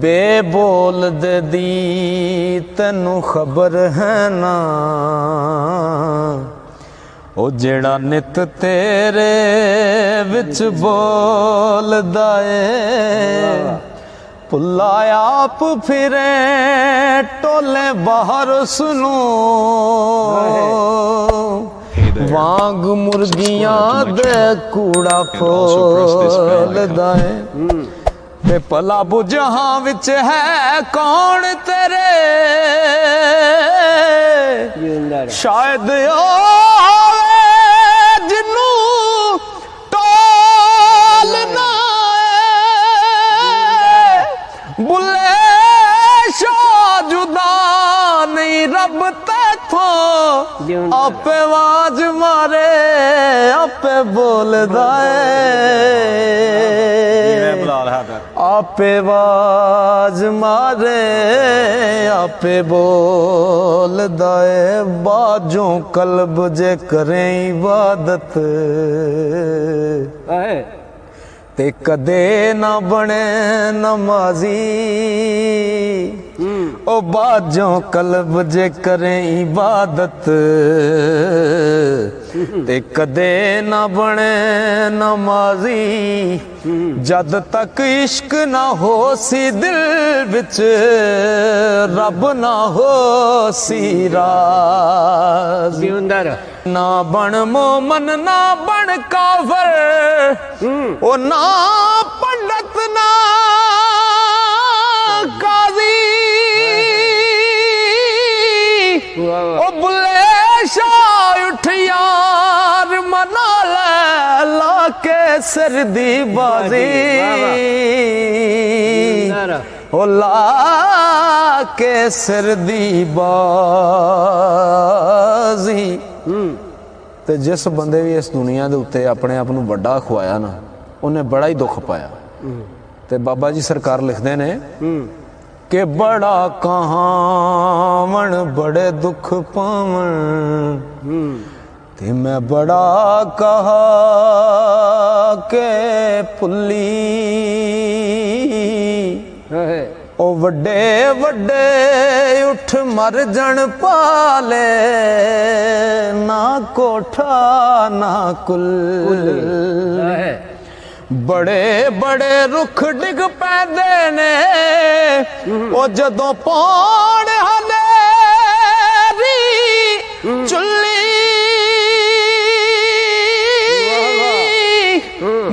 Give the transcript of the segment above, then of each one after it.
बे बोल दे दी तैनू खबर है ना, ओ जेड़ा नित तेरे विच बोलदा ए, भुल्ला आप फिरे टोले बाहर सुनो, वांग मुर्गियां दे कूड़ा फोलदा ए। ते भला बुझहां विच है कौन तेरे, शायद ओ जिन्नू टोलना बुले शाह जुदा नहीं रब तैथों, आपे आवाज मारे आपे बोलदा है, आपे आवाज मारे आपे बोलदा है। बाजों कल्ब जे करें इबादत ते कदे ना बने नमाजी, ओ बाजों कल्ब जे करें इबादत ते कदे ना बने नमाजी, जद तक इश्क ना हो सी दिल विच रब ना हो सी राज़ी, ना बन मोमन ना बन काफर, ओ ना पंडित ना काजी, ओ बुले शाह उठ यार मना ला के सिर दी बाजी, ओ ला के सिर दी बाजी। ते जिस बंदे भी इस दुनिया दे उत्ते अपने आप नूं वड्डा खुआया ना, उन्हें बड़ा ही दुख पाया। ते बाबा जी सरकार लिखते ने कि बड़ा कहावण बड़े दुख पावण, ते मैं बड़ा कहा के पुली, ओ वड्डे वड्डे उठ मर जन पाले, ना कोठा ना कुल, बड़े बड़े रुख डिग पैंदे ने, ओ जदों पौण हनेरी चुल्ली,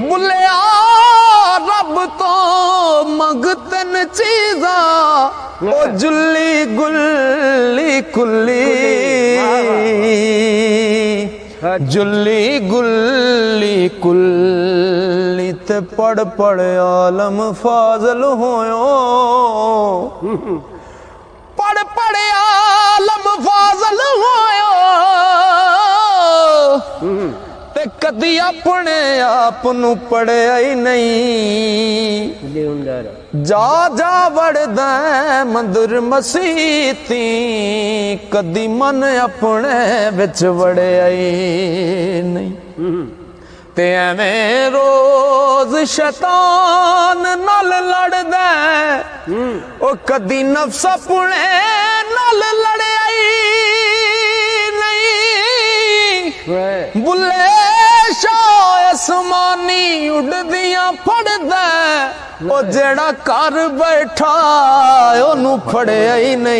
बुलिया रब तो मंगतन चीज़ा, ओ जुल्ली गुल्ली कुल्ली, जुल्ली गुल्ली कुल्ली, ते पढ़ पढ़ आलम फाजल होयो, पढ़ पढ़ आलम फाजल होयो, ते कदी अपने आप नू पढ़िया ही नहीं, जा जा वड़दा मंदिर मसीती, कदी मन अपने विच वड़िया ही नहीं। ते एवें रोज शैतान नाल लड़दा, ओ कदी नफ्स अपने नाल लड़िया ही नहीं। बुले शाह आसमानी उड़दियां फड़दा, ओ जेड़ा घर बैठा ओनू फड़िया ही नहीं,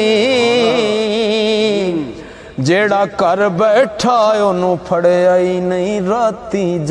जेड़ा घर बैठा ओनू फड़िया ही नहीं। राती